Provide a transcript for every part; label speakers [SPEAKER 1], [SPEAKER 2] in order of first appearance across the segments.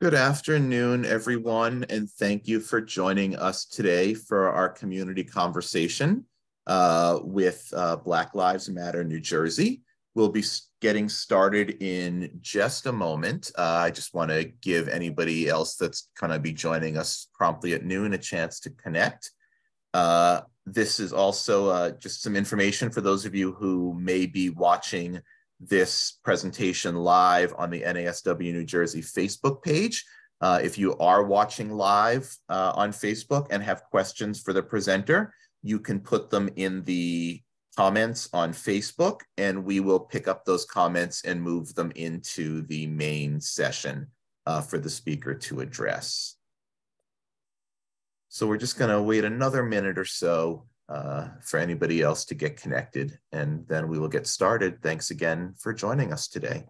[SPEAKER 1] Good afternoon, everyone, and thank you for joining us today for our community conversation with Black Lives Matter New Jersey. We'll be getting started in just a moment. I just want to give anybody else that's going to be joining us promptly at noon a chance to connect. This is also just some information for those of you who may be watching this presentation live on the NASW New Jersey Facebook page. If you are watching live on Facebook and have questions for the presenter, you can put them in the comments on Facebook, and we will pick up those comments and move them into the main session for the speaker to address. So we're just going to wait another minute or so for anybody else to get connected, and then we will get started. Thanks again for joining us today.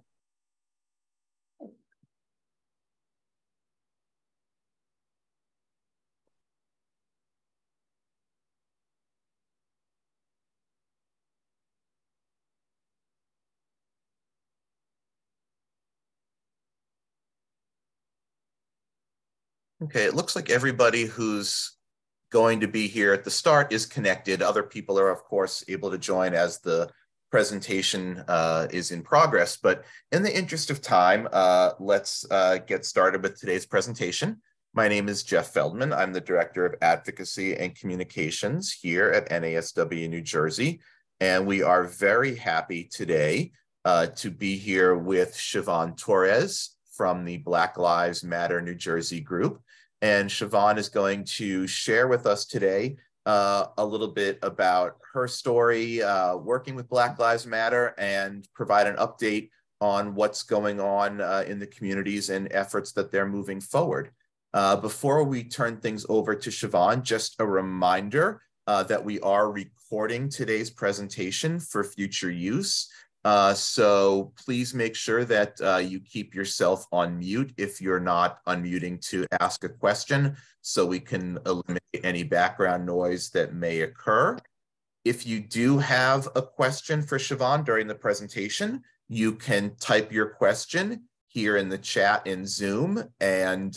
[SPEAKER 1] Okay, it looks like everybody who's going to be here at the start is connected. Other people are, of course, able to join as the presentation is in progress. But in the interest of time, let's get started with today's presentation. My name is Jeff Feldman. I'm the Director of Advocacy and Communications here at NASW New Jersey. And we are very happy today to be here with Siobhan Torres from the Black Lives Matter New Jersey group. And Siobhan is going to share with us today a little bit about her story working with Black Lives Matter and provide an update on what's going on in the communities and efforts that they're moving forward. Before we turn things over to Siobhan, just a reminder that we are recording today's presentation for future use. So please make sure that you keep yourself on mute if you're not unmuting to ask a question, so we can eliminate any background noise that may occur. If you do have a question for Siobhan during the presentation, you can type your question here in the chat in Zoom, and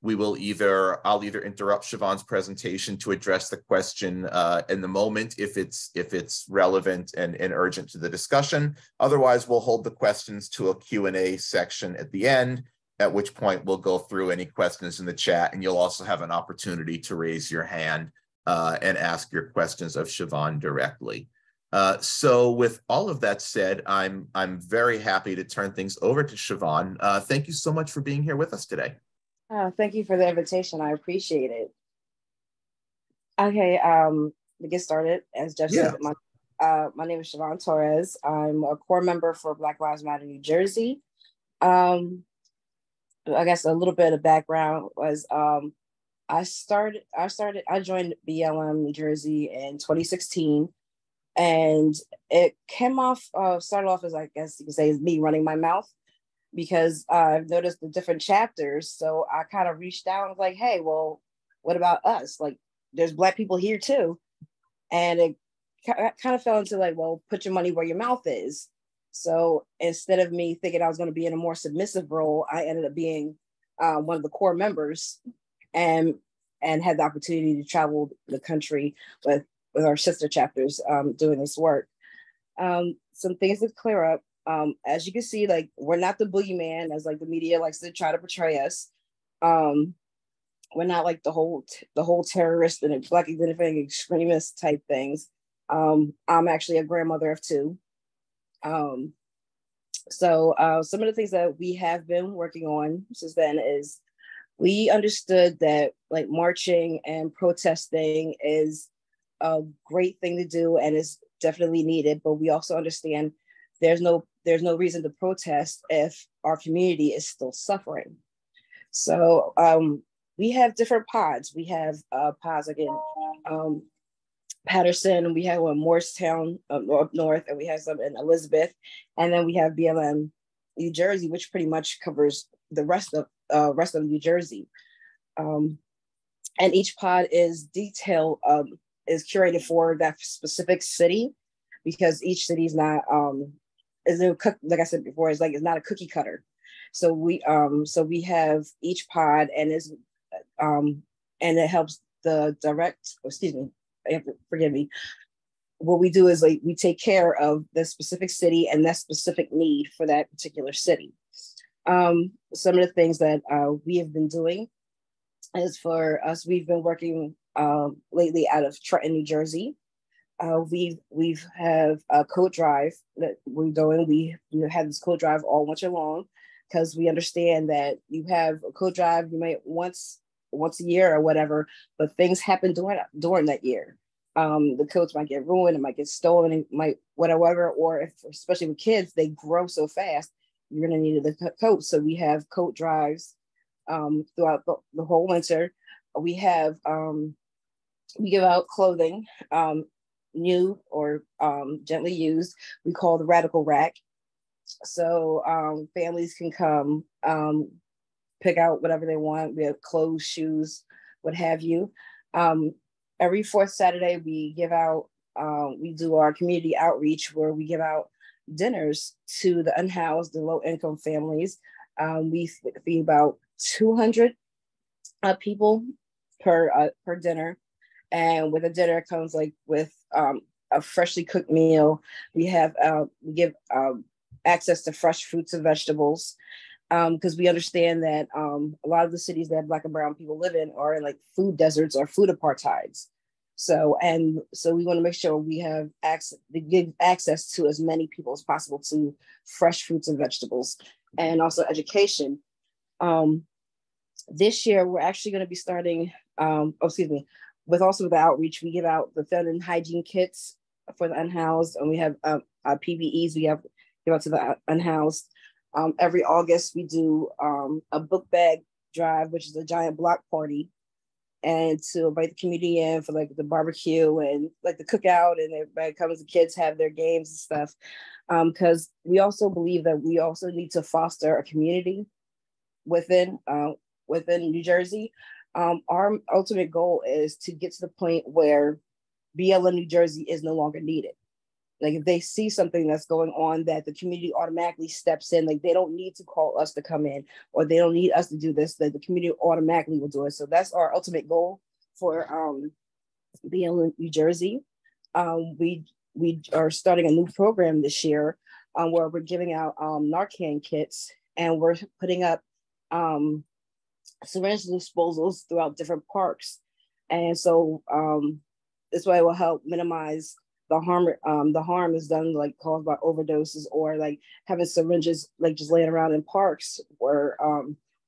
[SPEAKER 1] I'll either interrupt Siobhan's presentation to address the question in the moment if it's relevant and urgent to the discussion. Otherwise, we'll hold the questions to a Q&A section at the end, at which point we'll go through any questions in the chat, and you'll also have an opportunity to raise your hand and ask your questions of Siobhan directly. So with all of that said, I'm very happy to turn things over to Siobhan. Thank you so much for being here with us today.
[SPEAKER 2] Thank you for the invitation. I appreciate it. Okay, to get started, as Jeff said, my name is Siobhan Torres. I'm a core member for Black Lives Matter New Jersey. I guess a little bit of background was I joined BLM New Jersey in 2016, and it started off as, I guess you could say, me running my mouth, because I've noticed the different chapters. So I kind of reached out and was like, hey, well, what about us? Like, there's Black people here too. And it kind of fell into like, well, put your money where your mouth is. So instead of me thinking I was going to be in a more submissive role, I ended up being one of the core members and had the opportunity to travel the country with our sister chapters doing this work. Some things to clear up. As you can see, like, we're not the boogeyman, as like the media likes to try to portray us. We're not like the whole terrorist and Black identifying extremist type things. I'm actually a grandmother of two. So some of the things that we have been working on since then is we understood that like marching and protesting is a great thing to do and is definitely needed, but we also understand there's no reason to protest if our community is still suffering. So we have different pods. We have pods like in Patterson, we have one in Morristown up north, and we have some in Elizabeth, and then we have BLM New Jersey, which pretty much covers the rest of New Jersey. And each pod is is curated for that specific city, because each city is not like I said before, it's not a cookie cutter. So we have each pod, and is and it helps the direct. Excuse me, forgive me. What we do is like we take care of the specific city and that specific need for that particular city. Some of the things that we have been doing is for us. We've been working lately out of Trenton, New Jersey. We've have a coat drive that we're doing. We have this coat drive all winter long because we understand that you have a coat drive you might once a year or whatever, but things happen during that year. The coats might get ruined, it might get stolen, it might whatever, or if especially with kids, they grow so fast, you're gonna need the coat. So we have coat drives throughout the whole winter. We have we give out clothing, new or gently used. We call the Radical Rack. So families can come pick out whatever they want. We have clothes, shoes, what have you. Every fourth Saturday, we give out, we do our community outreach where we give out dinners to the unhoused, the low income families. We feed about 200 people per dinner. And with a dinner comes like with a freshly cooked meal. We give access to fresh fruits and vegetables because we understand that a lot of the cities that Black and brown people live in are in like food deserts or food apartheids. So we want to make sure we have give access to as many people as possible to fresh fruits and vegetables, and also education. This year we're actually going to be starting. With also the outreach, we give out the feminine hygiene kits for the unhoused, and we have PPEs we give out to the unhoused. Every August, we do a book bag drive, which is a giant block party, and to invite the community in for like the barbecue and like the cookout, and everybody comes, the kids have their games and stuff. Because we also believe that we also need to foster a community within New Jersey. Our ultimate goal is to get to the point where BLM New Jersey is no longer needed. Like if they see something that's going on, that the community automatically steps in. Like they don't need to call us to come in, or they don't need us to do this. That the community automatically will do it. So that's our ultimate goal for BLM New Jersey. We are starting a new program this year where we're giving out Narcan kits, and we're putting up syringe disposals throughout different parks. And so this way will help minimize the harm is done like caused by overdoses, or like having syringes like just laying around in parks where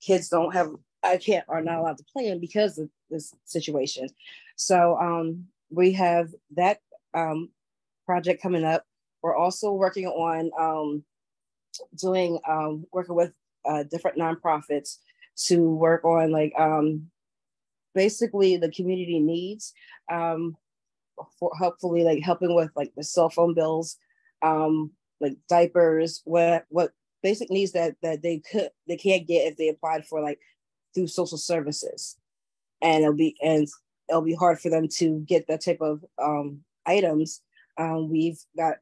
[SPEAKER 2] kids are not allowed to play in because of this situation. So we have that project coming up. We're also working on working with different nonprofits to work on like basically the community needs, for hopefully like helping with like the cell phone bills, like diapers, what basic needs that they can't get if they applied for like through social services, and it'll be hard for them to get that type of items. We've got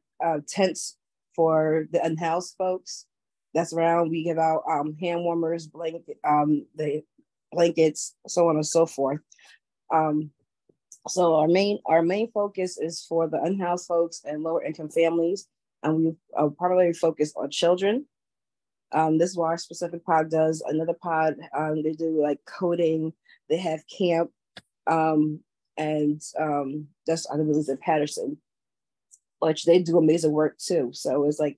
[SPEAKER 2] tents for the unhoused folks that's around. We give out hand warmers, the blankets, so on and so forth. So our main focus is for the unhoused folks and lower income families, and we primarily focus on children. This is what our specific pod does. Another pod, they do like coding. They have camp, and that's I believe in Patterson, which they do amazing work too. So it's like,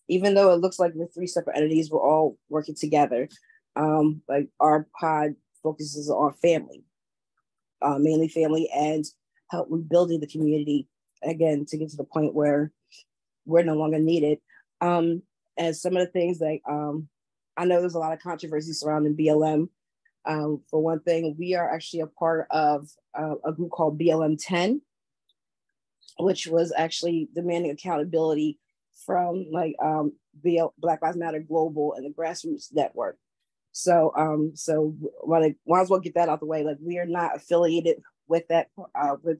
[SPEAKER 2] even though it looks like we're three separate entities, we're all working together. Like our pod focuses on family, mainly family, and help rebuilding the community again to get to the point where we're no longer needed. And some of the things like I know there's a lot of controversy surrounding BLM. For one thing, we are actually a part of a group called BLM 10, which was actually demanding accountability from like Black Lives Matter Global and the Grassroots Network. So might as well get that out the way. Like we are not affiliated with that with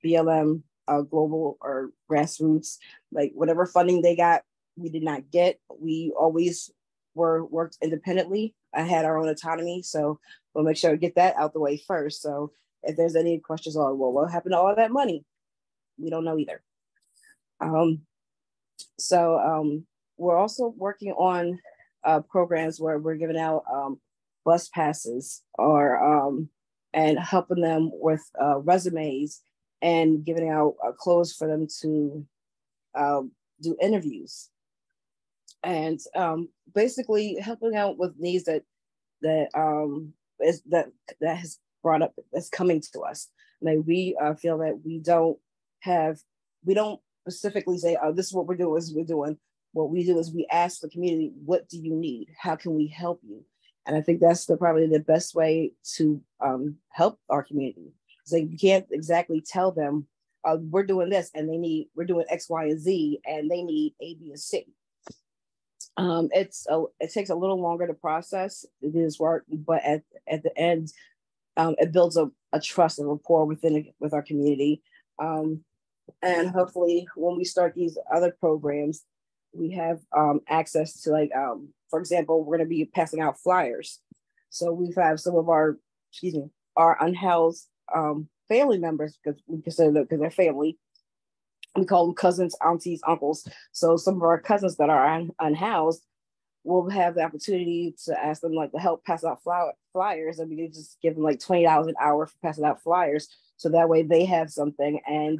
[SPEAKER 2] BLM Global or Grassroots. Like whatever funding they got, we did not get. We always worked independently. I had our own autonomy, so we'll make sure to get that out the way first. So if there's any questions on, well, what happened to all that money? We don't know either. So we're also working on programs where we're giving out bus passes or and helping them with resumes and giving out clothes for them to do interviews, and basically helping out with needs that has brought up, that's coming to us. Like we feel that we don't specifically say, oh, this is what we're doing. What we do is we ask the community, what do you need? How can we help you? And I think that's probably the best way to help our community. So you can't exactly tell them, we're doing this and we're doing X, Y, and Z, and they need A, B, and C. It takes a little longer to process. It is work, but at the end, it builds a trust and rapport with our community. And hopefully when we start these other programs, we have access to, for example, we're going to be passing out flyers. So we've had some of our unhoused family members, because we consider them, because they're family. We call them cousins, aunties, uncles. So some of our cousins that are unhoused will have the opportunity to ask them to help pass out flyers. I mean, they just give them $20 an hour for passing out flyers. So that way they have something. And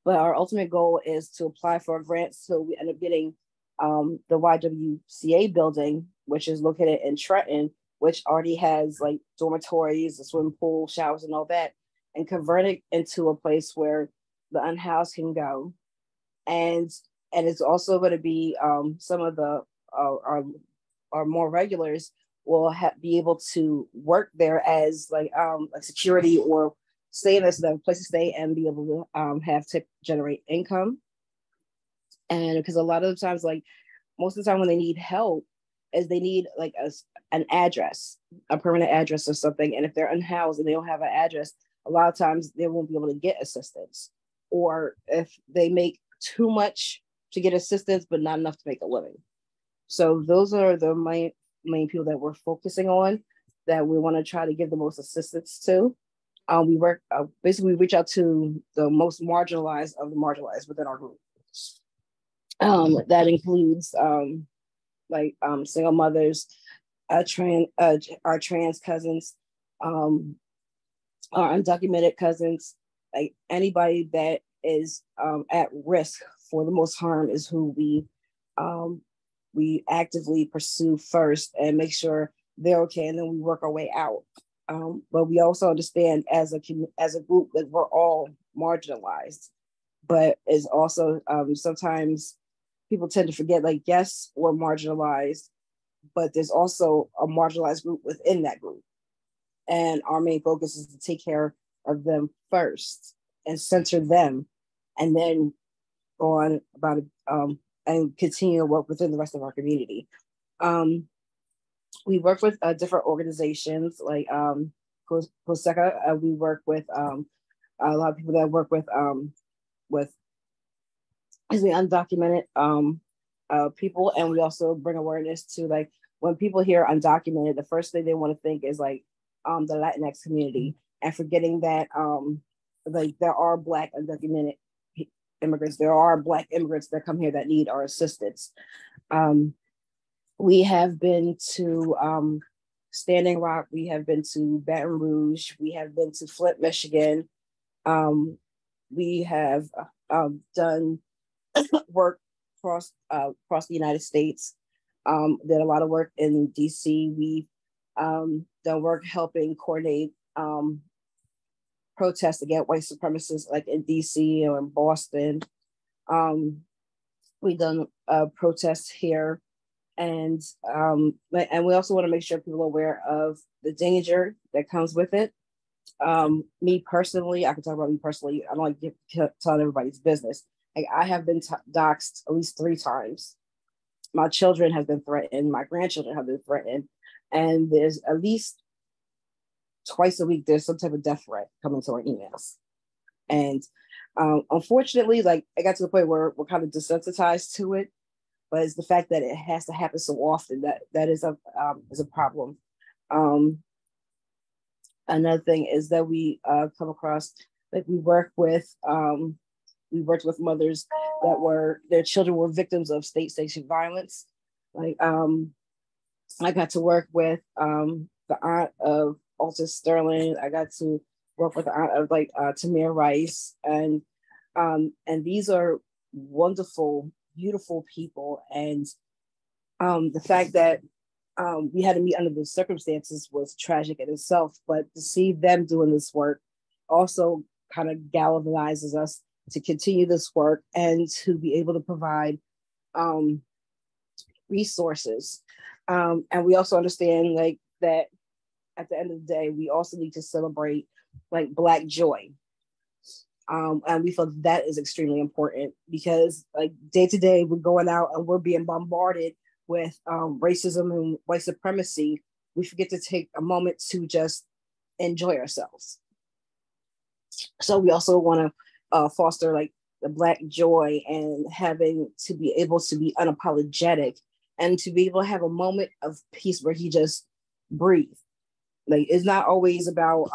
[SPEAKER 2] but our ultimate goal is to apply for a grant. So we end up getting the YWCA building, which is located in Trenton, which already has dormitories, a swimming pool, showers, and all that, and convert it into a place where the unhoused can go. And it's also going to be some of the our more regulars will be able to work there as security, or stay in a place to stay and be able to have to generate income. And because a lot of the times, most of the time when they need help, is they need an address, a permanent address or something. And if they're unhoused and they don't have an address, a lot of times they won't be able to get assistance. Or if they make too much to get assistance, but not enough to make a living. So those are the main people that we're focusing on, that we want to try to give the most assistance to. We work, basically we reach out to the most marginalized of the marginalized within our group. That includes single mothers, our trans cousins, our undocumented cousins, anybody that is at risk for the most harm is who we actively pursue first and make sure they're okay, and then we work our way out. But we also understand as a group that we're all marginalized, but it's also sometimes people tend to forget, yes, we're marginalized, but there's also a marginalized group within that group. And our main focus is to take care of them first and center them, and then go on about it, and continue to work within the rest of our community. We work with different organizations like COSECA. We work with a lot of people that work with undocumented people, and we also bring awareness to when people hear undocumented, the first thing they want to think is the Latinx community, and forgetting that there are Black undocumented immigrants. There are Black immigrants that come here that need our assistance. We have been to Standing Rock. We have been to Baton Rouge. We have been to Flint, Michigan. We have done work across the United States. Did a lot of work in DC. We've done work helping coordinate protests against white supremacists, in DC or in Boston. We've done protests here. And we also want to make sure people are aware of the danger that comes with it. Me personally, I can talk about me personally. I don't like telling everybody's business. I have been doxxed at least 3 times. My children have been threatened. My grandchildren have been threatened. And there's at least twice a week, there's some type of death threat coming to our emails. And unfortunately, like I got to the point where we're kind of desensitized to it, but it's the fact that it has to happen so often that is a problem. Um, Another thing is that we come across, like we worked with mothers that were their children were victims of state sanctioned violence. Like I got to work with the aunt of Alton Sterling. I got to work with the aunt of like Tamir Rice, and these are wonderful, beautiful people. And the fact that we had to meet under the circumstances was tragic in itself. But to see them doing this work also kind of galvanizes us to continue this work and to be able to provide um, resources. And we also understand like that at the end of the day, we also need to celebrate like Black joy. And we feel that is extremely important because like day to day, we're going out and we're being bombarded with racism and white supremacy. We forget to take a moment to just enjoy ourselves. So we also want to foster like the Black joy and having to be able to be unapologetic and to be able to have a moment of peace where he just breathe. Like it's not always about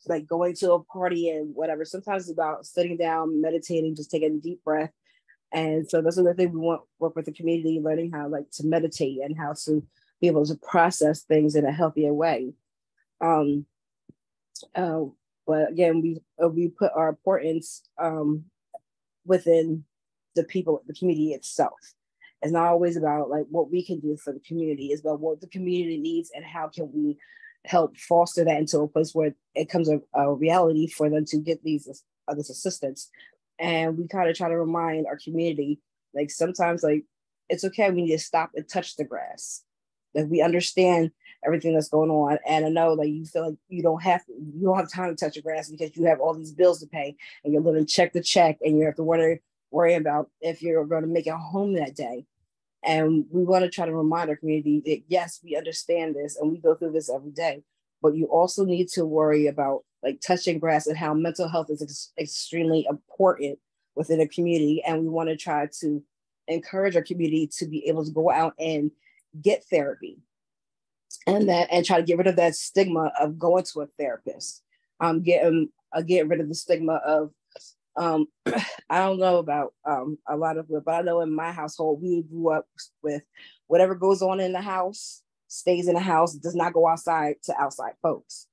[SPEAKER 2] like going to a party and whatever. Sometimes it's about sitting down, meditating, just taking a deep breath. And so that's another thing we want work with the community, learning how like to meditate and how to be able to process things in a healthier way. Um, uh, but again, we put our importance within the people, the community itself. It's not always about like what we can do for the community. It's about what the community needs and how can we help foster that into a place where it comes a reality for them to get this assistance. And we kind of try to remind our community, like sometimes like it's okay, we need to stop and touch the grass. Like we understand everything that's going on. And I know like you feel like you don't have time to touch the grass because you have all these bills to pay and you're living check to check and you have to worry about if you're going to make it home that day. And we want to try to remind our community that yes, we understand this and we go through this every day, but you also need to worry about like touching grass and how mental health is extremely important within a community. And we want to try to encourage our community to be able to go out and get therapy and try to get rid of that stigma of going to a therapist. Get rid of the stigma of I don't know about a lot of it, but I know in my household, we grew up with whatever goes on in the house stays in the house, does not go outside to outside folks.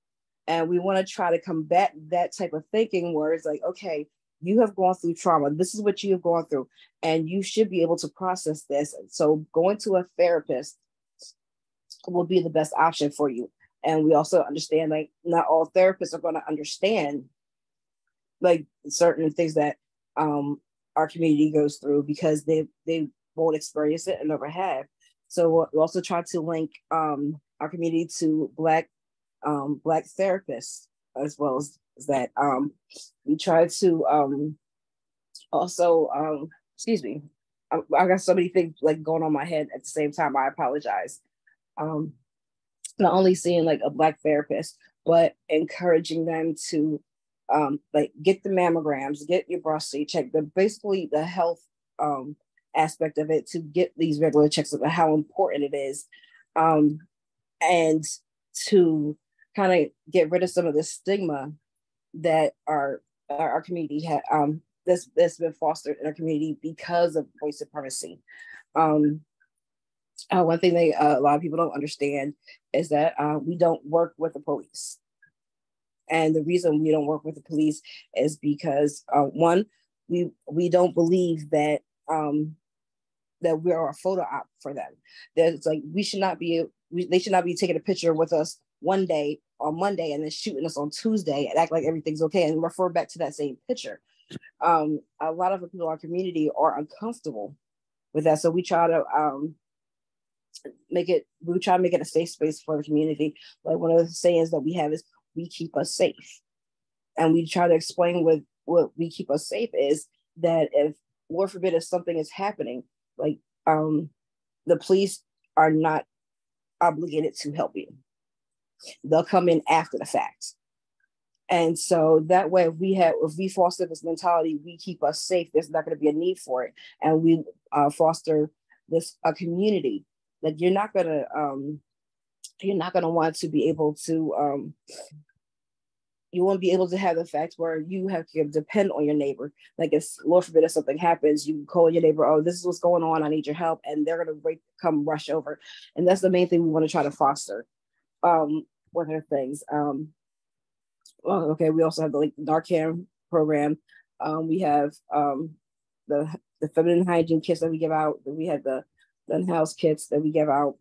[SPEAKER 2] And we want to try to combat that type of thinking where it's like, okay, you have gone through trauma. This is what you have gone through, and you should be able to process this. So going to a therapist will be the best option for you. And we also understand like not all therapists are going to understand like certain things that our community goes through because they won't experience it and never have. So we also try to link our community to Black therapists as well as that. We try to also excuse me. I got so many things like going on my head at the same time. I apologize. Not only seeing like a Black therapist, but encouraging them to like get the mammograms, get your prostate checked, but basically the health aspect of it to get these regular checks of how important it is, and to kind of get rid of some of the stigma that our community had that's been fostered in our community because of white supremacy. One thing that a lot of people don't understand is that we don't work with the police. And the reason we don't work with the police is because one, we don't believe that that we are a photo op for them. There's like they should not be taking a picture with us one day on Monday and then shooting us on Tuesday and act like everything's okay and refer back to that same picture. A lot of the people in our community are uncomfortable with that, so we try to make it a safe space for the community. Like one of the sayings that we have is we keep us safe. And we try to explain what we keep us safe is that if, Lord forbid, if something is happening, like the police are not obligated to help you. They'll come in after the fact. And so that way, if we foster this mentality, we keep us safe. There's not going to be a need for it, and we foster this a community that you're not gonna want to be able to you won't be able to have the fact where you have to depend on your neighbor. Like, if Lord forbid if something happens, you call your neighbor, oh, this is what's going on, I need your help, and they're gonna come rush over. And that's the main thing we want to try to foster with our things. Well, okay, we also have the Narcan program. We have the feminine hygiene kits that we give out. We have the in-house kits that we give out.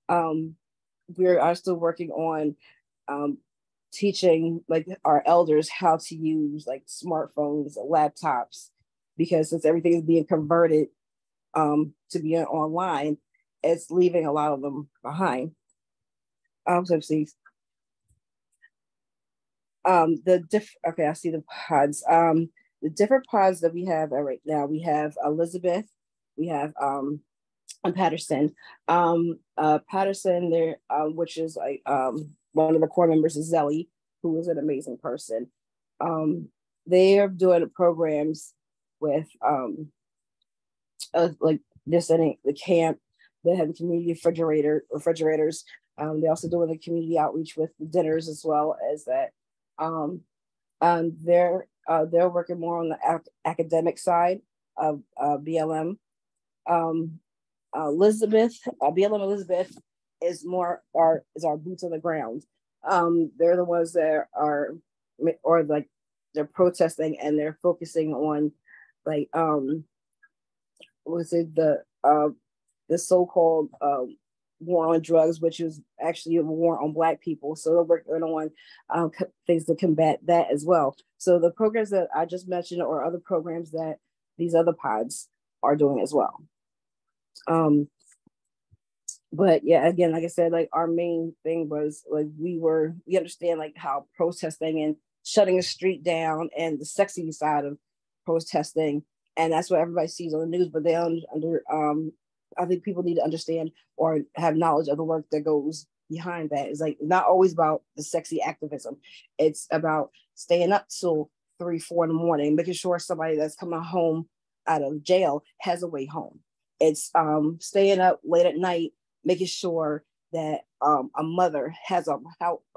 [SPEAKER 2] We are still working on teaching like our elders how to use like smartphones, laptops, because since everything is being converted to be online, it's leaving a lot of them behind. So see, okay, I see the pods. The different pods that we have right now, we have Elizabeth, we have Patterson. Patterson there, which is like one of the core members is Zelly, who is an amazing person. They are doing programs with like this in the camp. They have the community refrigerators. They're also doing the community outreach with the dinners as well as that. They're working more on the academic side of BLM. BLM Elizabeth is our boots on the ground. They're the ones that are, or like they're protesting and they're focusing on like the so-called war on drugs, which is actually a war on Black people. So they're working on things to combat that as well. So the programs that I just mentioned or other programs that these other pods are doing as well. But yeah, again, like I said, like our main thing was like we understand like how protesting and shutting a street down and the sexy side of protesting, and that's what everybody sees on the news, but they don't I think people need to understand or have knowledge of the work that goes behind that. It's like not always about the sexy activism. It's about staying up till 3, 4 in the morning, making sure somebody that's coming home out of jail has a way home. It's staying up late at night, making sure that a mother has a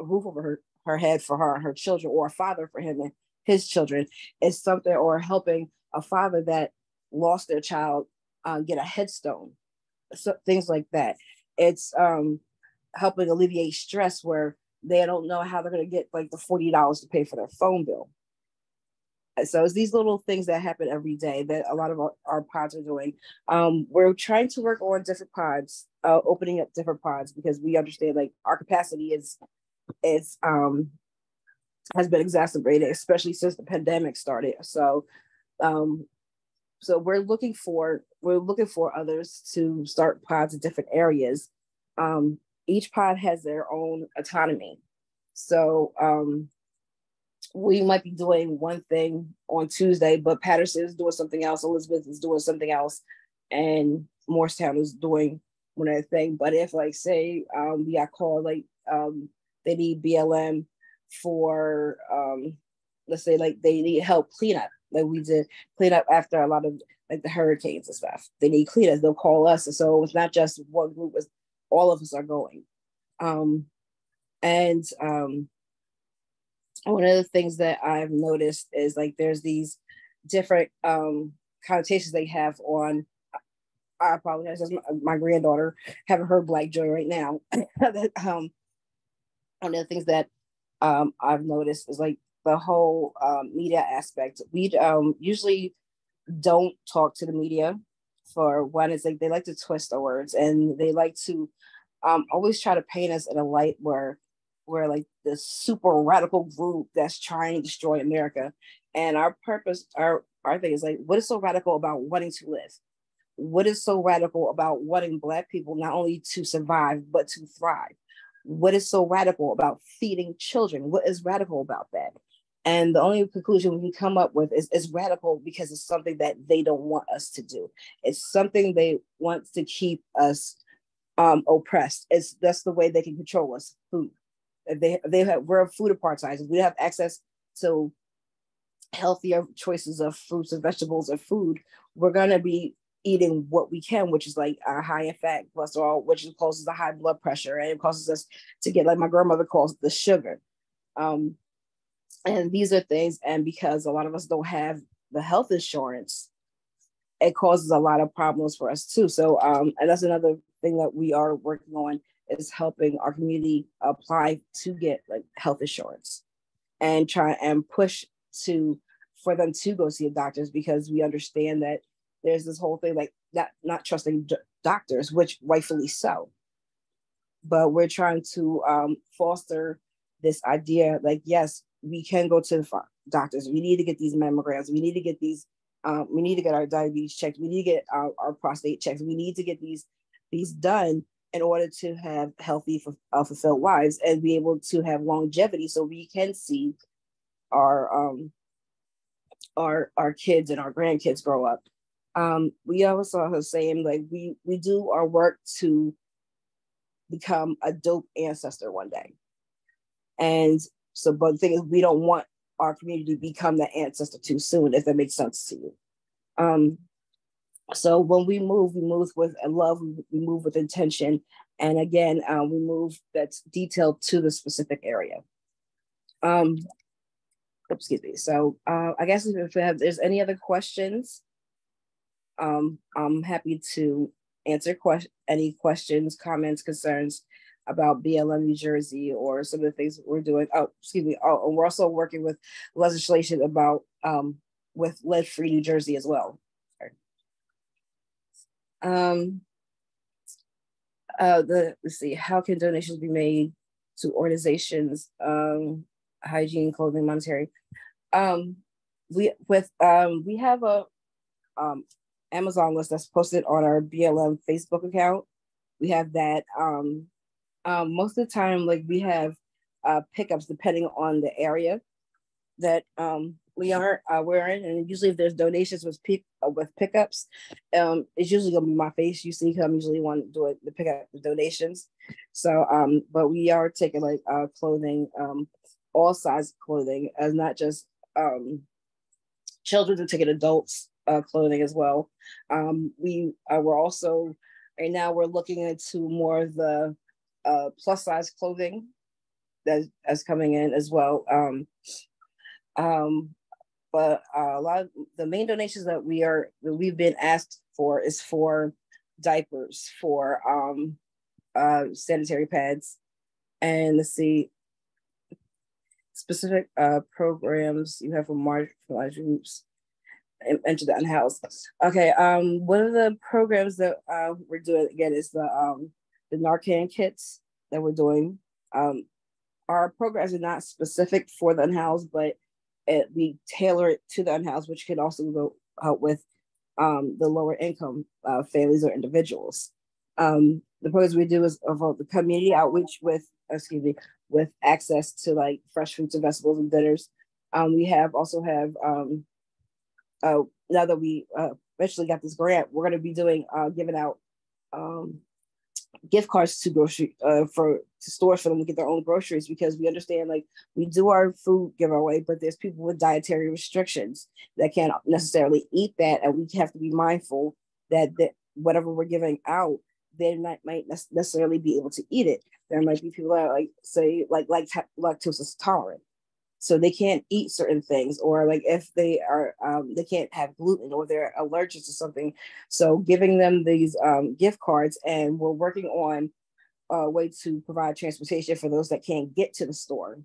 [SPEAKER 2] roof over her head for her and her children, or a father for him and his children. It's something, or helping a father that lost their child get a headstone, so things like that. It's helping alleviate stress where they don't know how they're going to get like the $40 to pay for their phone bill. So it's these little things that happen every day that a lot of our pods are doing. We're trying to work on different pods, opening up different pods, because we understand like our capacity is has been exacerbated, especially since the pandemic started. So we're looking for others to start pods in different areas. Each pod has their own autonomy. So we might be doing one thing on Tuesday, but Patterson is doing something else, Elizabeth is doing something else, and Morristown is doing one other thing. But if like say we got called like they need BLM for let's say like they need help clean up, like we did clean up after a lot of like the hurricanes and stuff. They need cleaners, they'll call us. And so it's not just one group, it's all of us are going. One of the things that I've noticed is like there's these different connotations they have on, I apologize, that's my granddaughter having her Black joy right now. One of the things that I've noticed is like the whole media aspect. We usually don't talk to the media. For one, it's like they like to twist the words, and they like to always try to paint us in a light where we're like this super radical group that's trying to destroy America. And our purpose, our thing is like, what is so radical about wanting to live? What is so radical about wanting Black people not only to survive, but to thrive? What is so radical about feeding children? What is radical about that? And the only conclusion we can come up with is radical because it's something that they don't want us to do. It's something they want to keep us oppressed. That's the way they can control us. Food. We're food apartheiders. We have access to healthier choices of fruits and vegetables or food, we're going to be eating what we can, which is like high in fat, cholesterol, which causes the high blood pressure, and it causes us to get, like my grandmother calls it, the sugar. And these are things, and because a lot of us don't have the health insurance, it causes a lot of problems for us too. So, and that's another thing that we are working on, is helping our community apply to get like health insurance, and try and push for them to go see doctors, because we understand that there's this whole thing like not trusting doctors, which rightfully so. But we're trying to foster this idea, like, yes, we can go to the doctors. We need to get these mammograms. We need to get these. We need to get our diabetes checked. We need to get our prostate checks. We need to get these done in order to have healthy, fulfilled lives and be able to have longevity, so we can see our kids and our grandkids grow up. We also are saying, like, we do our work to become a dope ancestor one day. And so, but the thing is, we don't want our community to become the ancestor too soon, if that makes sense to you. So when we move with love, we move with intention. And again, we move that's detailed to the specific area. Excuse me. So I guess if there's any other questions, I'm happy to answer any questions, comments, concerns about BLM New Jersey, or some of the things we're doing. Oh, excuse me. Oh, and we're also working with legislation about with lead-free New Jersey as well. Let's see. How can donations be made to organizations? Hygiene, clothing, monetary. We have a Amazon list that's posted on our BLM Facebook account. We have that. Most of the time, like, we have pickups depending on the area that we're in, and usually if there's donations with pickups, it's usually gonna be my face. You see, I'm usually want to do it to pick up the donations. So, but we are taking like clothing, all size clothing, as not just children, we're taking adults clothing as well. We're also right now we're looking into more of the plus size clothing that's coming in as well. But a lot of the main donations that we've been asked for is for diapers, for sanitary pads, and let's see, specific programs you have for marginalized groups enter the unhoused. Okay, one of the programs that we're doing again is the Narcan kits that we're doing. Our programs are not specific for the unhoused, but we tailor it to the unhoused, which can also go help with the lower income families or individuals. The programs we do is of the community outreach with access to like fresh fruits and vegetables and dinners. We also have now that we eventually got this grant, we're going to be doing giving out gift cards to stores for them to get their own groceries, because we understand, like, we do our food giveaway, but there's people with dietary restrictions that can't necessarily eat that, and we have to be mindful that whatever we're giving out, they might necessarily be able to eat it. There might be people that are like lactose intolerant, so they can't eat certain things, or like if they are they can't have gluten, or they're allergic to something. So giving them these gift cards, and we're working on a way to provide transportation for those that can't get to the store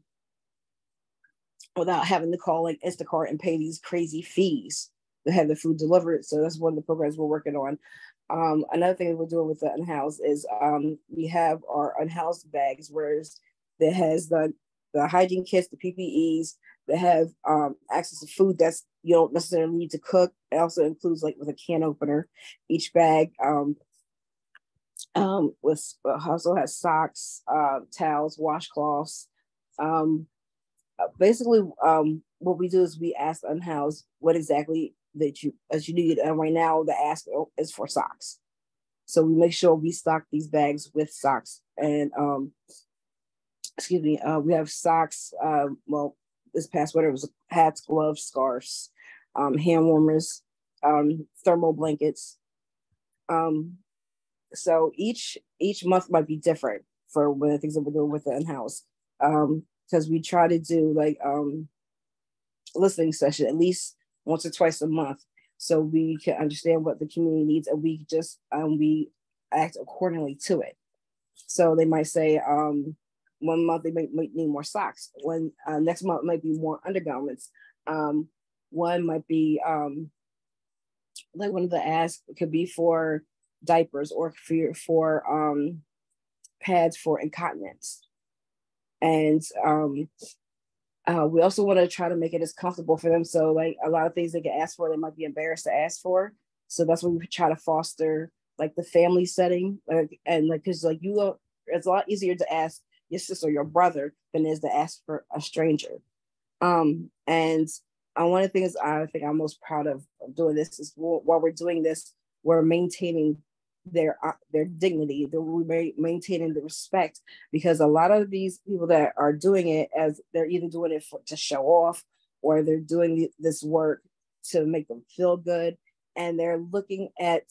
[SPEAKER 2] without having to call like Instacart and pay these crazy fees to have the food delivered. So that's one of the programs we're working on. Another thing we're doing with the unhoused is we have our unhoused bags, where that has the hygiene kits, the PPEs, that have access to food that's you don't necessarily need to cook. It also includes like with a can opener. Each bag also has socks, towels, washcloths. Basically, what we do is we ask unhoused what exactly that you need, and right now the ask is for socks. So we make sure we stock these bags with socks, and we have socks. Well, this past winter was hats, gloves, scarves, hand warmers, thermal blankets. So each month might be different for one of the things that we're doing with the in-house. Because we try to do like listening session at least once or twice a month, so we can understand what the community needs, and we just we act accordingly to it. So they might say 1 month they might need more socks. One next month might be more undergarments. One might be like one of the asks could be for diapers or for pads for incontinence. And we also want to try to make it as comfortable for them. So like a lot of things they can ask for, they might be embarrassed to ask for. So that's what we try to foster, like the family setting, and like because like it's a lot easier to ask your sister or your brother than it is to ask for a stranger. And one of the things I think I'm most proud of doing this is while we're doing this, we're maintaining their dignity, we're maintaining the respect, because a lot of these people that are doing it, as they're either doing it to show off, or they're doing this work to make them feel good, and they're looking at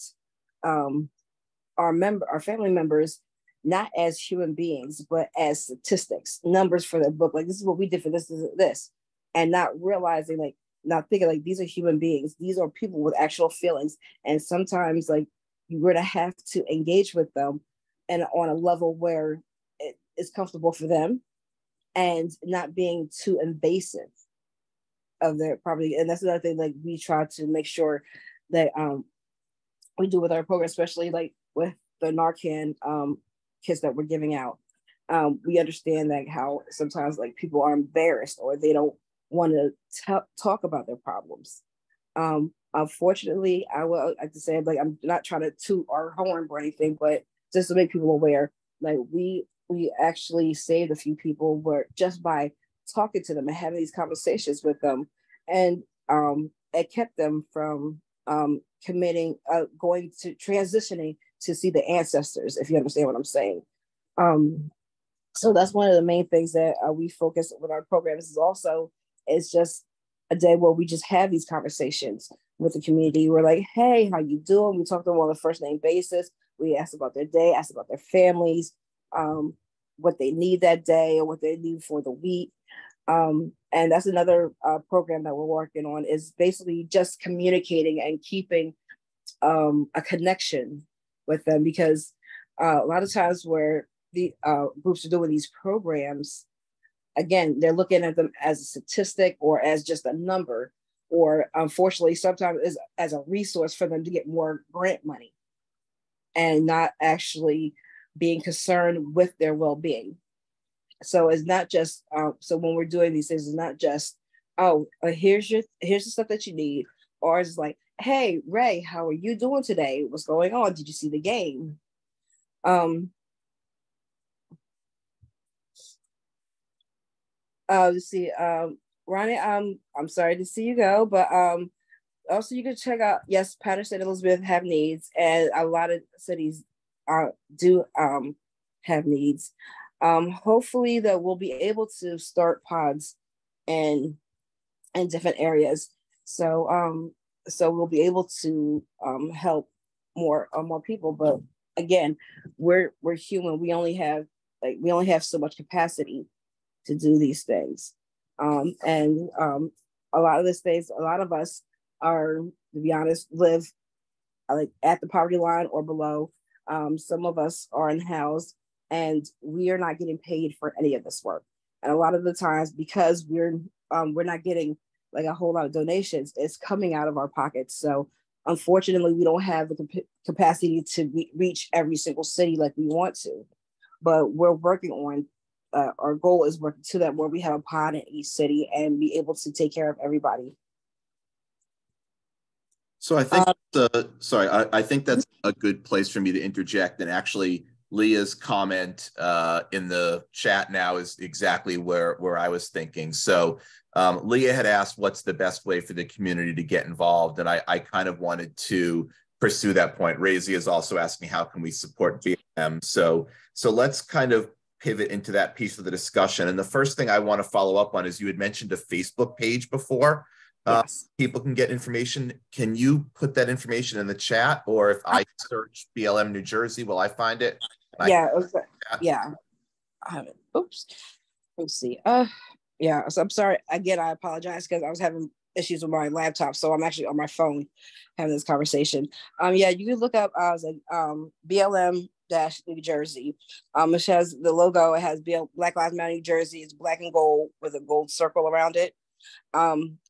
[SPEAKER 2] our family members not as human beings but as statistics, numbers for their book. Like, this is what we did for this, and not realizing, like, not thinking like these are human beings, these are people with actual feelings, and sometimes like you're going to have to engage with them and on a level where it is comfortable for them and not being too invasive of their property. And that's another thing, like we try to make sure that we do with our program, especially like with the Narcan kits that we're giving out. We understand that how sometimes like people are embarrassed or they don't want to talk about their problems. Unfortunately, I will like to say, like, I'm not trying to toot our horn or anything, but just to make people aware, like we actually saved a few people were just by talking to them and having these conversations with them, and it kept them from committing, transitioning to see the ancestors, if you understand what I'm saying. So that's one of the main things that we focus with our programs is also, it's just a day where we just have these conversations with the community. We're like, hey, how you doing? We talk to them on a first name basis. We ask about their day, ask about their families, what they need that day or what they need for the week. And that's another program that we're working on, is basically just communicating and keeping a connection with them, because a lot of times where the groups are doing these programs, again, they're looking at them as a statistic or as just a number, or unfortunately, sometimes as a resource for them to get more grant money, and not actually being concerned with their well-being. So it's not just, so when we're doing these things, it's not just, oh, here's the stuff that you need, or it's like, hey, Ray, how are you doing today? What's going on? Did you see the game? Let's see, Ronnie, I'm sorry to see you go, but also you can check out, yes, Patterson and Elizabeth have needs, and a lot of cities do have needs. Hopefully that we'll be able to start pods in different areas, so we'll be able to help more people. But again, we're human. We only have so much capacity to do these things. And a lot of us are, to be honest, live like at the poverty line or below. Some of us are unhoused, and we are not getting paid for any of this work. And a lot of the times, because we're not getting like a whole lot of donations, it's coming out of our pockets. So unfortunately, we don't have the capacity to reach every single city like we want to. But we're working on, our goal is working to that, where we have a pod in each city and be able to take care of everybody.
[SPEAKER 1] So I think, I think that's a good place for me to interject. And actually, Leah's comment in the chat now is exactly where I was thinking. So Leah had asked, what's the best way for the community to get involved? And I kind of wanted to pursue that point. Razy is also asking, how can we support BLM? So let's kind of pivot into that piece of the discussion. And the first thing I want to follow up on is you had mentioned a Facebook page before.
[SPEAKER 2] Yes.
[SPEAKER 1] People can get information. Can you put that information in the chat, or if I search BLM New Jersey, will I find it?
[SPEAKER 2] Yeah. Okay. Yeah. I haven't. Oops. Let's see. Yeah. So I'm sorry. Again, I apologize because I was having issues with my laptop, so I'm actually on my phone having this conversation. Yeah, you can look up BLM New Jersey. Which has the logo. It has Black Lives Matter New Jersey. It's black and gold with a gold circle around it.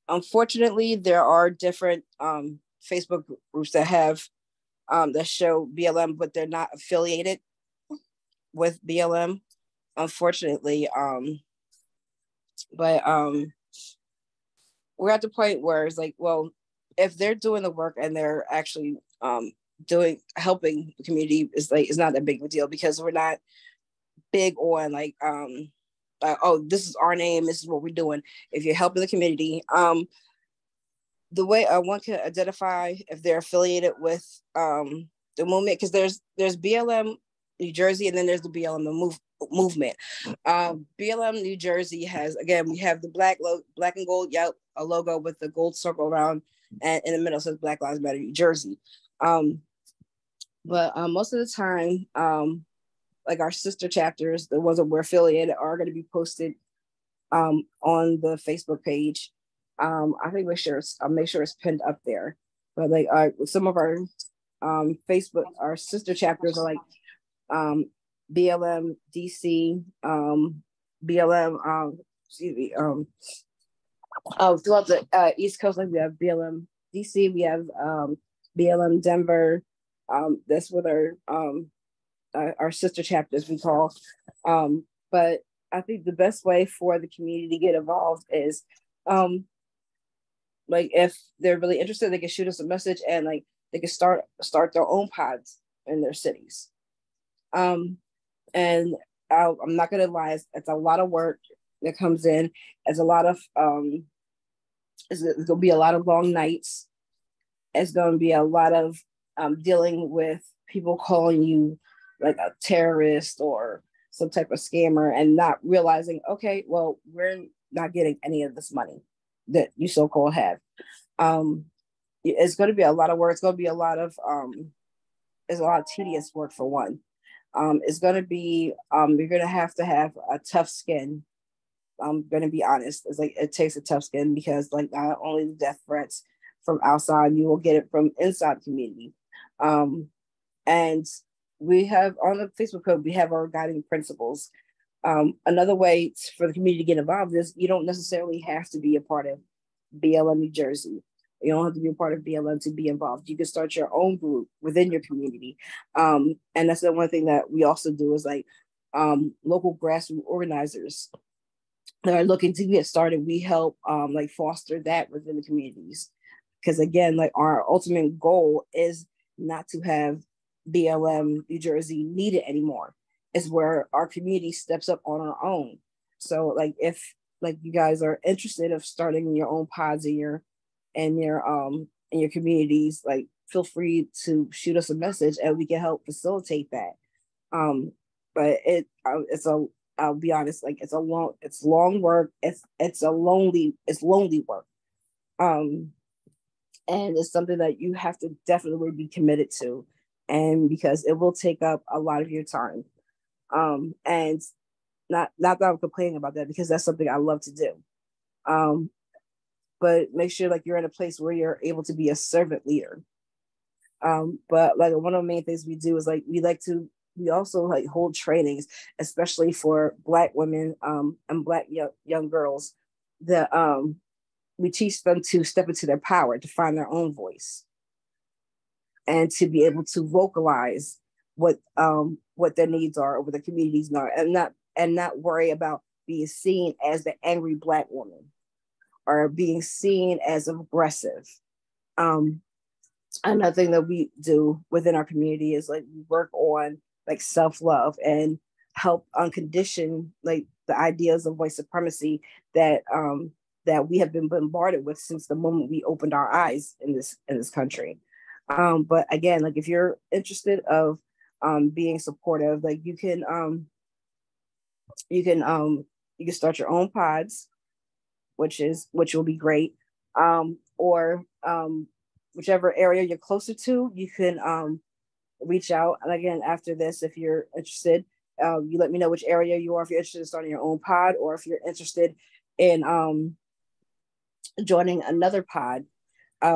[SPEAKER 2] Unfortunately, there are different Facebook groups that have that show BLM, but they're not affiliated with BLM. Unfortunately, but we're at the point where it's like, well, if they're doing the work and they're actually helping the community, it's not that big of a deal, because we're not big on like oh, this is our name, this is what we're doing. If you're helping the community, the way one can identify if they're affiliated with the movement, because there's BLM New Jersey, and then there's the BLM movement. BLM New Jersey has, again, we have the black and gold a logo with the gold circle around, and in the middle says Black Lives Matter New Jersey. But most of the time, like our sister chapters, the ones that we're affiliated, are going to be posted on the Facebook page. I think I'll make sure it's pinned up there. But like some of our Facebook, our sister chapters are like BLM DC, BLM throughout the East Coast, like we have BLM DC, we have BLM Denver. That's what our sister chapters we call. But I think the best way for the community to get involved is like if they're really interested, they can shoot us a message, and like they can start their own pods in their cities. And I'm not gonna lie, it's a lot of work that comes in. It's a lot of it's gonna be a lot of long nights. It's gonna be a lot of dealing with people calling you like a terrorist or some type of scammer, and not realizing, okay, well, we're not getting any of this money that you so-called have. It's going to be a lot of work. It's going to be a lot of tedious work, for one. It's going to be you're going to have a tough skin. I'm going to be honest. It's like it takes a tough skin, because like not only the death threats from outside, you will get it from inside the community. And we have on the Facebook code, we have our guiding principles. Another way for the community to get involved is you don't necessarily have to be a part of BLM New Jersey. You don't have to be a part of BLM to be involved. You can start your own group within your community. And that's the one thing that we also do is like local grassroots organizers that are looking to get started. We help like foster that within the communities. Because again, like our ultimate goal is not to have BLM New Jersey needed anymore. It's where our community steps up on our own. So like if like you guys are interested of starting your own pods in your communities, like feel free to shoot us a message and we can help facilitate that. But I'll be honest, like it's long work. It's lonely work. And it's something that you have to definitely be committed to, and because it will take up a lot of your time. And not that I'm complaining about that, because that's something I love to do. But make sure like you're in a place where you're able to be a servant leader. But like one of the main things we do is like we also like hold trainings, especially for Black women and Black young girls, that we teach them to step into their power, to find their own voice, and to be able to vocalize what their needs are, or what the communities are, and not worry about being seen as the angry Black woman or being seen as aggressive. Another thing that we do within our community is like we work on like self-love and help uncondition like the ideas of white supremacy that we have been bombarded with since the moment we opened our eyes in this country. But again, like if you're interested of being supportive, like you can you can start your own pods, which will be great. Or whichever area you're closer to, you can reach out. And again, after this, if you're interested, you let me know which area you are, if you're interested in starting your own pod, or if you're interested in joining another pod.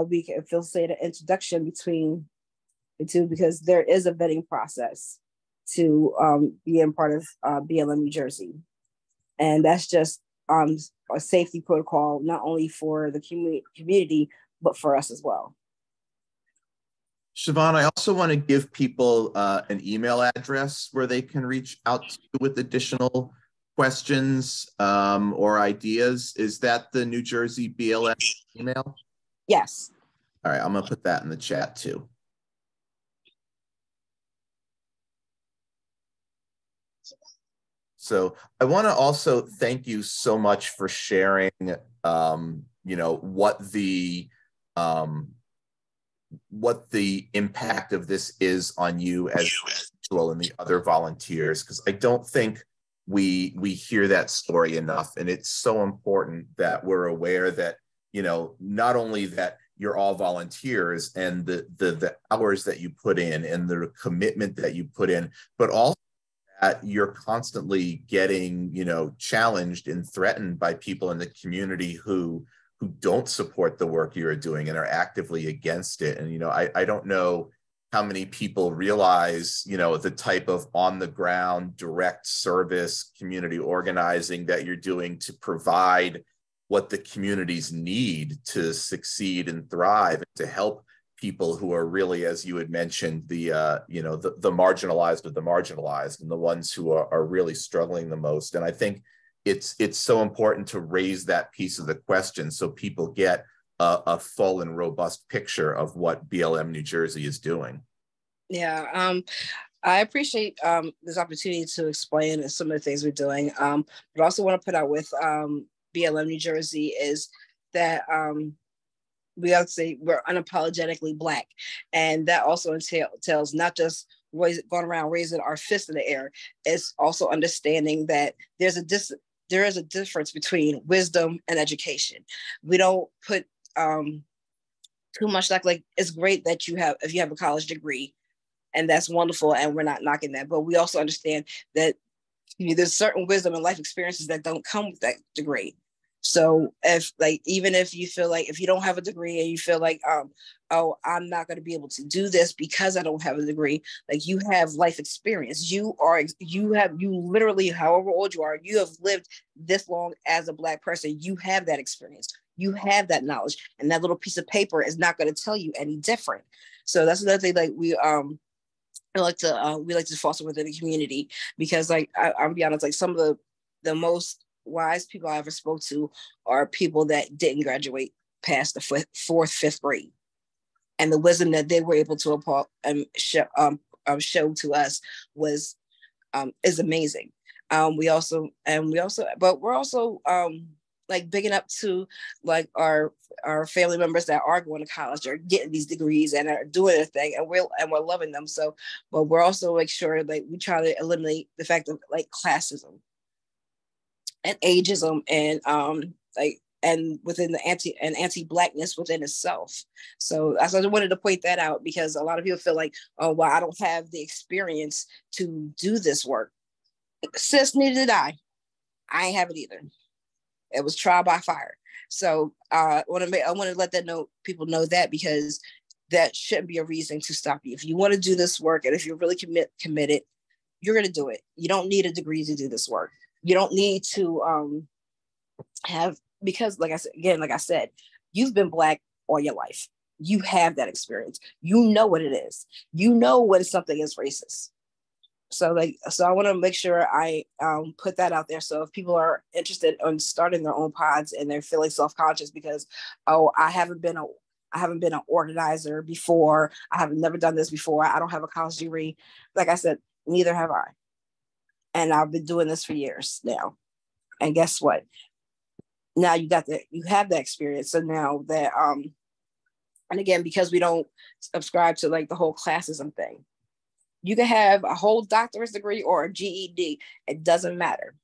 [SPEAKER 2] We can facilitate an introduction between the two, because there is a vetting process to be in part of BLM New Jersey. And that's just a safety protocol, not only for the community, but for us as well.
[SPEAKER 1] Siobhan, I also want to give people an email address where they can reach out to you with additional questions or ideas. Is that the New Jersey BLM email?
[SPEAKER 2] Yes.
[SPEAKER 1] All right, I'm going to put that in the chat too. So I want to also thank you so much for sharing, what the impact of this is on you as individual and the other volunteers, because I don't think we hear that story enough. And it's so important that we're aware that, not only that you're all volunteers and the hours that you put in and the commitment that you put in, but also that you're constantly getting, challenged and threatened by people in the community who don't support the work you're doing and are actively against it. And, I don't know how many people realize, the type of on the ground, direct service, community organizing that you're doing to provide what the communities need to succeed and thrive, and to help people who are really, as you had mentioned, the marginalized of the marginalized, and the ones who are really struggling the most. And I think it's so important to raise that piece of the question so people get a full and robust picture of what BLM New Jersey is doing.
[SPEAKER 2] Yeah, I appreciate this opportunity to explain some of the things we're doing. But I also want to put out with BLM New Jersey is that we have to say we're unapologetically Black. And that also entails not just going around raising our fists in the air. It's also understanding that there is a difference between wisdom and education. We don't put too much like it's great that if you have a college degree, and that's wonderful, and we're not knocking that, but we also understand that there's certain wisdom and life experiences that don't come with that degree. So even if you feel like, if you don't have a degree and you feel like, oh, I'm not going to be able to do this because I don't have a degree, like, you have life experience. You literally, however old you are, you have lived this long as a Black person. You have that experience. You have that knowledge, and that little piece of paper is not going to tell you any different. So that's another thing. Like, we like to foster within the community, because I'm be honest, like, some of the most wise people I ever spoke to are people that didn't graduate past the fourth, fifth grade, and the wisdom that they were able to show to us is amazing. We're also like bigging up to like our family members that are going to college or getting these degrees and are doing their thing, and we're loving them. So, but we're also like sure like we try to eliminate the fact of like classism and ageism and within the anti-Blackness within itself. So I wanted to point that out, because a lot of people feel like, oh, well, I don't have the experience to do this work. Sis, neither did I. I ain't have it either. It was trial by fire. So I want to let people know that, because that shouldn't be a reason to stop you. If you want to do this work, and if you're really committed, you're going to do it. You don't need a degree to do this work. You don't need to because like I said, you've been Black all your life. You have that experience. You know what it is. You know when something is racist. So I want to make sure I put that out there. So if people are interested in starting their own pods and they're feeling self-conscious because, oh, I haven't been an organizer before, I have never done this before, I don't have a college degree. Like I said, neither have I. And I've been doing this for years now. And guess what? Now you have that experience. So now that and again, because we don't subscribe to like the whole classism thing, you can have a whole doctorate degree or a GED. It doesn't matter.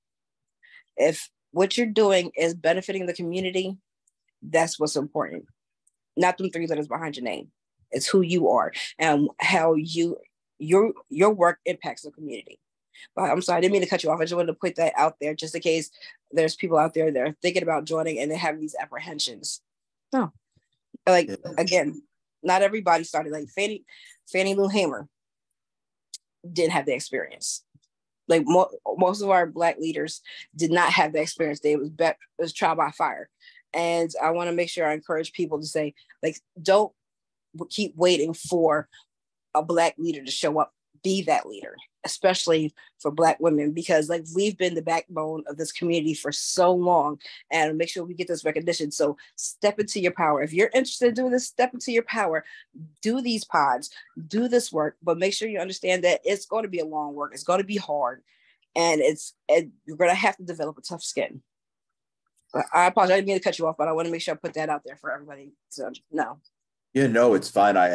[SPEAKER 2] If what you're doing is benefiting the community, that's what's important. Not them 3 letters behind your name. It's who you are and how your work impacts the community. But I'm sorry, I didn't mean to cut you off. I just wanted to put that out there just in case there's people out there that are thinking about joining and they have these apprehensions. No. Like, again, not everybody started. Like Fannie Lou Hamer didn't have the experience. Like most of our Black leaders did not have the experience. It was trial by fire. And I want to make sure I encourage people to say, like, don't keep waiting for a Black leader to show up. Be that leader, especially for Black women, because like we've been the backbone of this community for so long, and make sure we get this recognition. So step into your power. If you're interested in doing this, step into your power. Do these pods, do this work, but make sure you understand that it's going to be a long work. It's going to be hard, and you're going to have to develop a tough skin. But I apologize. I didn't mean to cut you off, but I want to make sure I put that out there for everybody to know.
[SPEAKER 1] Yeah, no, it's fine. I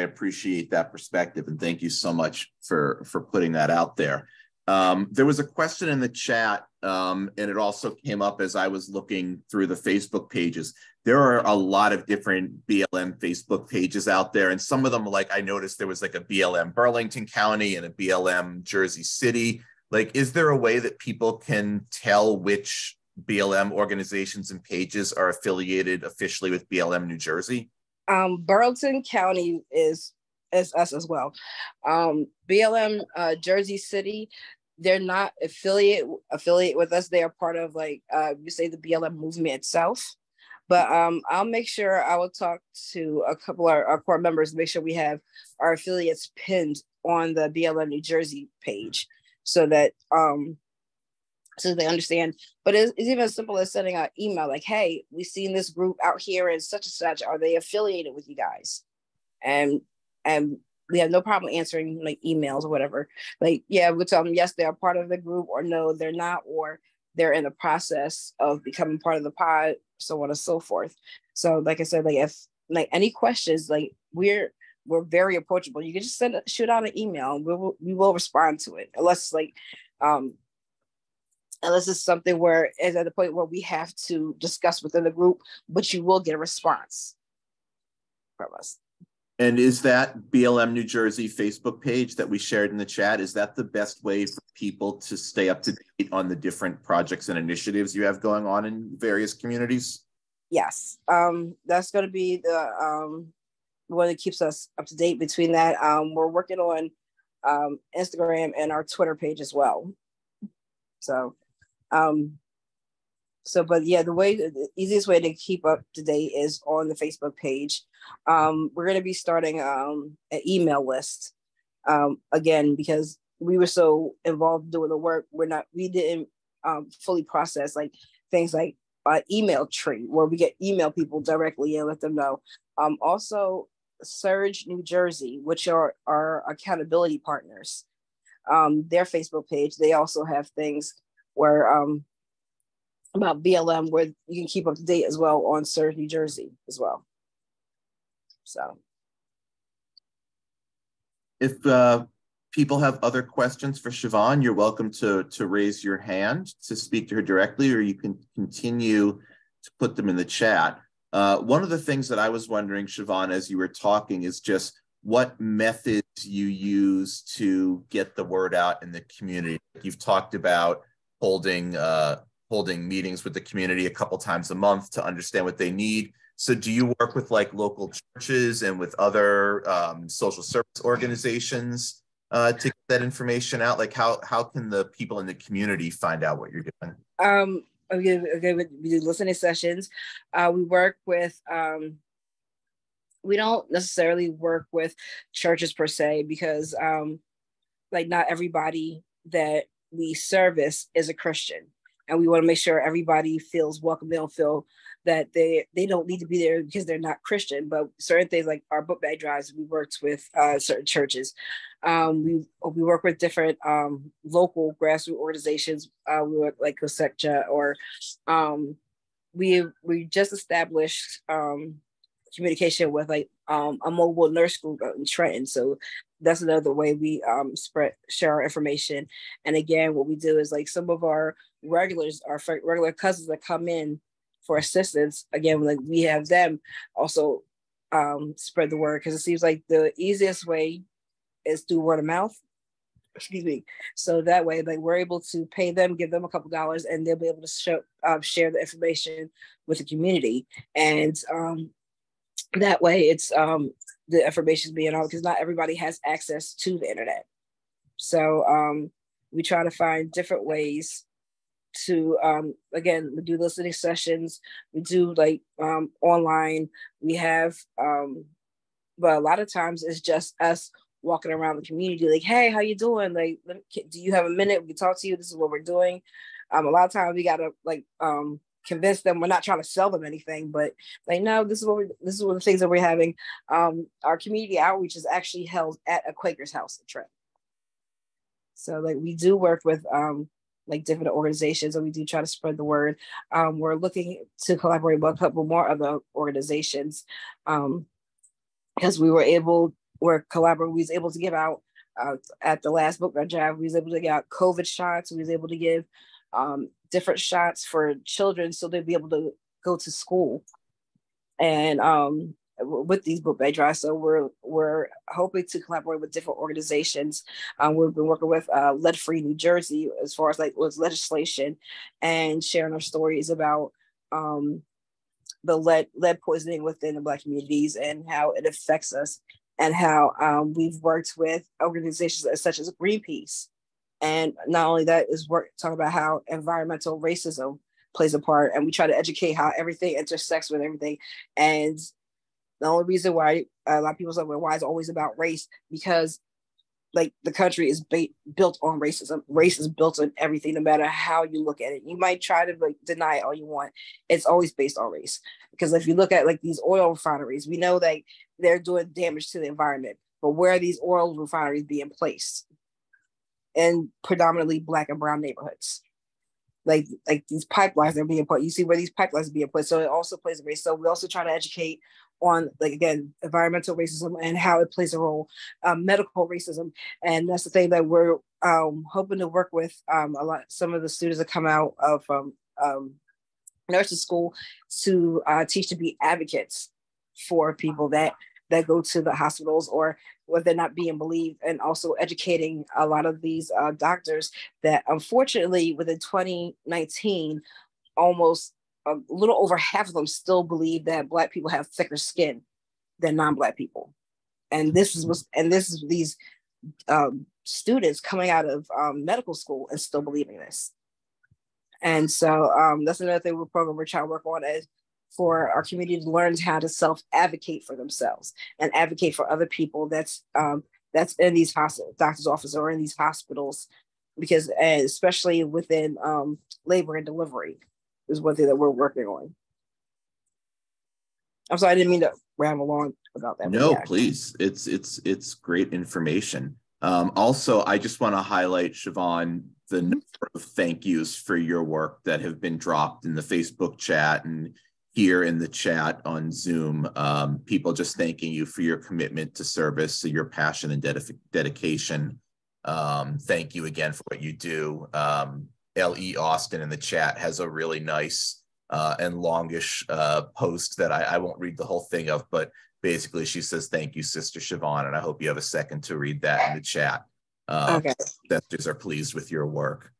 [SPEAKER 1] appreciate that perspective, and thank you so much for putting that out there. There was a question in the chat, and it also came up as I was looking through the Facebook pages. There are a lot of different BLM Facebook pages out there, and some of them, like I noticed there was like a BLM Burlington County and a BLM Jersey City. Like, is there a way that people can tell which BLM organizations and pages are affiliated officially with BLM New Jersey?
[SPEAKER 2] Burlington County is us as well. BLM Jersey City, they're not affiliate with us. They are part of, like, you say, the BLM movement itself. But I'll make sure I will talk to a couple of our core members to make sure we have our affiliates pinned on the BLM New Jersey page, so that so they understand. But it's even as simple as sending an email like, hey, we've seen this group out here and such. Are they affiliated with you guys? And we have no problem answering like emails or whatever. Like, yeah, we'll tell them, yes, they're part of the group, or no, they're not, or they're in the process of becoming part of the pod, so on and so forth. So like I said, like if like any questions, like we're very approachable. You can just shoot out an email and we will respond to it. Unless it's something where it's at the point where we have to discuss within the group, but you will get a response from us.
[SPEAKER 1] And is that BLM New Jersey Facebook page that we shared in the chat, is that the best way for people to stay up to date on the different projects and initiatives you have going on in various communities?
[SPEAKER 2] Yes, that's going to be the one that keeps us up to date. Between that, we're working on Instagram and our Twitter page as well. But yeah, the easiest way to keep up to date is on the Facebook page. We're going to be starting an email list again, because we were so involved doing the work. We didn't fully process like things like email tree, where we get email people directly and let them know. Also, Surge New Jersey, which are our accountability partners, their Facebook page, they also have things where about BLM, where you can keep up to date as well on Surge New Jersey as well. So
[SPEAKER 1] if people have other questions for Siobhan, you're welcome to raise your hand to speak to her directly, or you can continue to put them in the chat. One of the things that I was wondering, Siobhan, as you were talking, is just what methods you use to get the word out in the community. You've talked about holding meetings with the community a couple times a month to understand what they need. So do you work with like local churches and with other social service organizations to get that information out? Like how can the people in the community find out what you're doing?
[SPEAKER 2] Okay, we do listening sessions. We work with, we don't necessarily work with churches per se, because like not everybody that we service is a Christian, and we want to make sure everybody feels welcome. They don't feel that they don't need to be there because they're not Christian. But certain things like our book bag drives, we worked with certain churches. We work with different local grassroots organizations. We work like COSECHA, or we just established communication with like a mobile nurse group in Trenton. So that's another way we share our information. And again, what we do is like some of our regulars, our regular cousins that come in for assistance, again, like we have them also spread the word, because it seems like the easiest way is through word of mouth. Excuse me. So that way, like we're able to pay them, give them a couple dollars, and they'll be able to share the information with the community. And that way, it's the information is being out, because not everybody has access to the internet. So we try to find different ways to again, we do listening sessions, we do like online, we have but a lot of times it's just us walking around the community like, hey, how you doing, like do you have a minute, we can talk to you, this is what we're doing. A lot of times we gotta like convince them, we're not trying to sell them anything, but like, no, this is one of the things that we're having. Our community outreach is actually held at a Quaker's house in Trent. So like we do work with like different organizations, and we do try to spread the word. We're looking to collaborate with a couple more other organizations, because we was able to give out at the last book drive, we was able to get out COVID shots. We was able to give different shots for children so they'd be able to go to school. And with these book bag drives, so we're hoping to collaborate with different organizations. We've been working with Lead Free New Jersey as far as like was legislation, and sharing our stories about the lead poisoning within the Black communities and how it affects us, and how we've worked with organizations such as Greenpeace. And not only that, is talking about how environmental racism plays a part, and we try to educate how everything intersects with everything. And the only reason why a lot of people say, well, why is it always about race? Because like the country is built on racism. Race is built on everything, no matter how you look at it. You might try to like deny it all you want. It's always based on race. Because if you look at like these oil refineries, we know that they're doing damage to the environment. But where are these oil refineries being placed? In predominantly Black and brown neighborhoods. Like these pipelines are being put. You see where these pipelines are being put. So it also plays a race. So we also try to educate on, like, again, environmental racism and how it plays a role, medical racism. And that's the thing that we're hoping to work with some of the students that come out of nursing school to teach to be advocates for people that go to the hospitals or where they're not being believed, and also educating a lot of these doctors that unfortunately within 2019, almost a little over half of them still believe that Black people have thicker skin than non-Black people. And this is these students coming out of medical school and still believing this. And so that's another thing we're trying to work on, is for our community to learn how to self-advocate for themselves and advocate for other people that's in these doctor's offices or in these hospitals, because especially within labor and delivery is one thing that we're working on. I'm sorry, I didn't mean to ramble on about that.
[SPEAKER 1] No, please. It's great information. Also, I just want to highlight, Siobhan, the number of thank yous for your work that have been dropped in the Facebook chat and here in the chat on Zoom. People just thanking you for your commitment to service, so your passion and dedication. Thank you again for what you do. L.E. Austin in the chat has a really nice and longish post that I won't read the whole thing of, but basically she says, thank you, Sister Siobhan, and I hope you have a second to read that in the chat. Okay. Sisters are pleased with your work.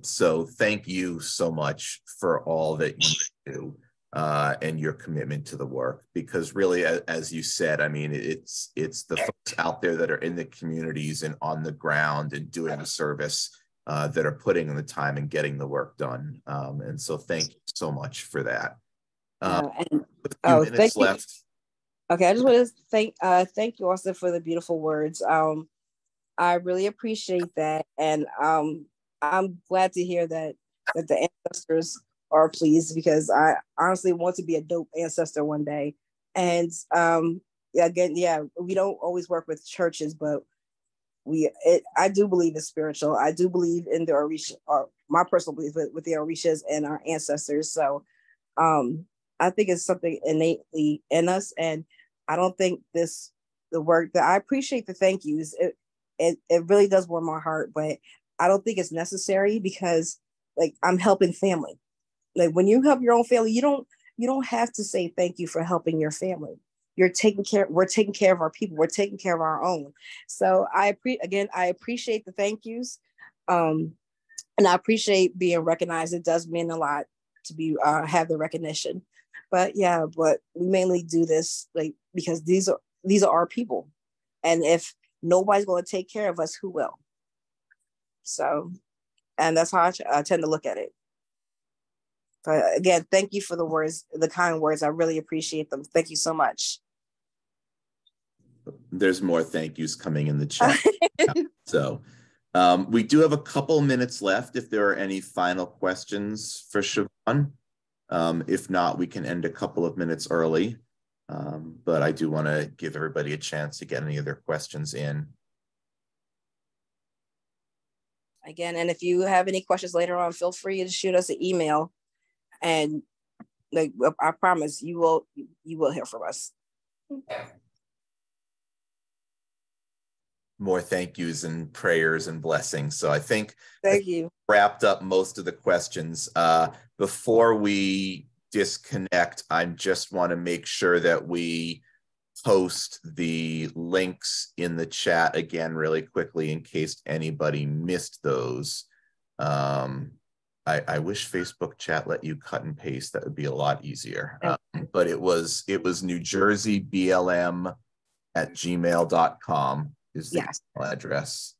[SPEAKER 1] So thank you so much for all that you do and your commitment to the work, because really, as you said, I mean, it's the folks out there that are in the communities and on the ground and doing the service that are putting in the time and getting the work done. And so thank you so much for that.
[SPEAKER 2] Thank you. Left. Okay, I just want to thank you also for the beautiful words. I really appreciate that. And I'm glad to hear that the ancestors are pleased, because I honestly want to be a dope ancestor one day. And we don't always work with churches, but I do believe it's spiritual. I do believe in the Orisha, or my personal belief with the Orishas and our ancestors. So I think it's something innately in us. And I don't think the work that I appreciate the thank yous. It really does warm my heart, but I don't think it's necessary because like I'm helping family. Like when you help your own family, you don't have to say thank you for helping your family. We're taking care of our people. We're taking care of our own. So I appreciate the thank yous. And I appreciate being recognized. It does mean a lot to be have the recognition. But we mainly do this like because these are our people. And if nobody's going to take care of us, who will? So, and that's how I tend to look at it. But again, thank you for the kind words. I really appreciate them. Thank you so much.
[SPEAKER 1] There's more thank yous coming in the chat. So we do have a couple minutes left if there are any final questions for Siobhan. If not, we can end a couple of minutes early. But I do want to give everybody a chance to get any of their questions in.
[SPEAKER 2] Again, and if you have any questions later on, feel free to shoot us an email. And like I promise you will hear from us.
[SPEAKER 1] More thank yous and prayers and blessings. So I think
[SPEAKER 2] thank you
[SPEAKER 1] wrapped up most of the questions. Before we disconnect, I just want to make sure that we post the links in the chat again really quickly in case anybody missed those. I wish Facebook chat let you cut and paste. That would be a lot easier. But it was newjerseyblm@gmail.com is the email address.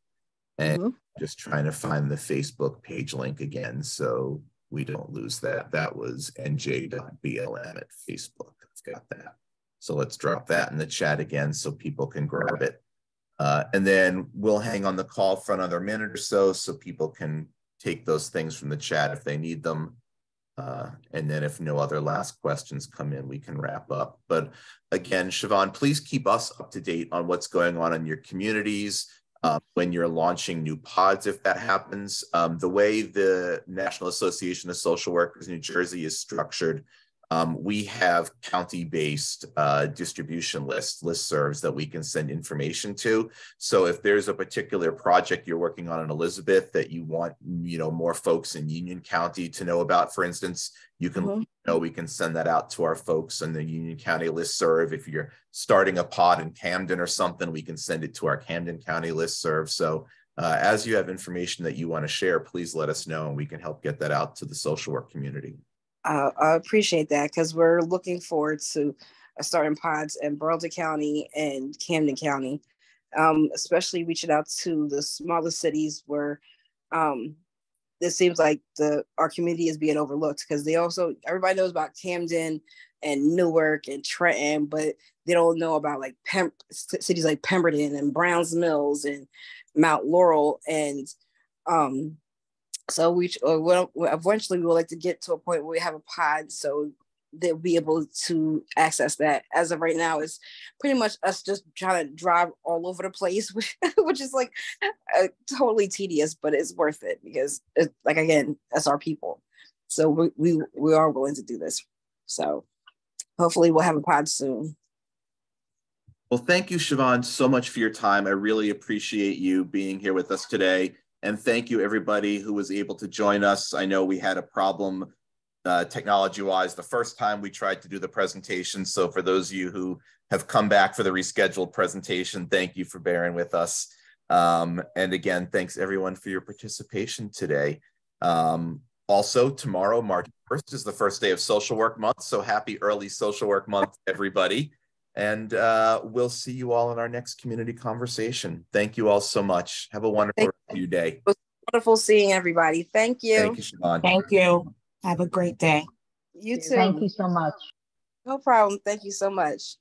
[SPEAKER 1] And just trying to find the Facebook page link again so we don't lose that. That was nj.blm@Facebook. I've got that. So let's drop that in the chat again so people can grab it. And then we'll hang on the call for another minute or so people can take those things from the chat if they need them. And then if no other last questions come in, we can wrap up. But again, Siobhan, please keep us up to date on what's going on in your communities when you're launching new pods, if that happens. The way the National Association of Social Workers in New Jersey is structured, we have county-based distribution listservs that we can send information to. So if there's a particular project you're working on in Elizabeth that you want, more folks in Union County to know about, for instance, you can we can send that out to our folks in the Union County listserv. If you're starting a pod in Camden or something, we can send it to our Camden County listserv. So as you have information that you want to share, please let us know and we can help get that out to the social work community.
[SPEAKER 2] I appreciate that because we're looking forward to starting pods in Burlington County and Camden County, especially reaching out to the smaller cities where it seems like our community is being overlooked because everybody knows about Camden and Newark and Trenton, but they don't know about like cities like Pemberton and Browns Mills and Mount Laurel. And so eventually we would like to get to a point where we have a pod so they'll be able to access that. As of right now, it's pretty much us just trying to drive all over the place, which is like totally tedious, but it's worth it because it's like, again, that's our people. So we are willing to do this. So hopefully we'll have a pod soon.
[SPEAKER 1] Well, thank you, Siobhan, so much for your time. I really appreciate you being here with us today. And thank you, everybody who was able to join us. I know we had a problem technology-wise the first time we tried to do the presentation. So for those of you who have come back for the rescheduled presentation, thank you for bearing with us. And again, thanks everyone for your participation today. Also, tomorrow, March 1st, is the first day of Social Work Month. So happy early Social Work Month, everybody. And we'll see you all in our next community conversation. Thank you all so much. Have a wonderful rest of your day.
[SPEAKER 2] It was wonderful seeing everybody. Thank you.
[SPEAKER 1] Thank you, Siobhan.
[SPEAKER 3] Thank you. Have a great day.
[SPEAKER 2] You too.
[SPEAKER 3] Thank you so much.
[SPEAKER 2] No problem. Thank you so much.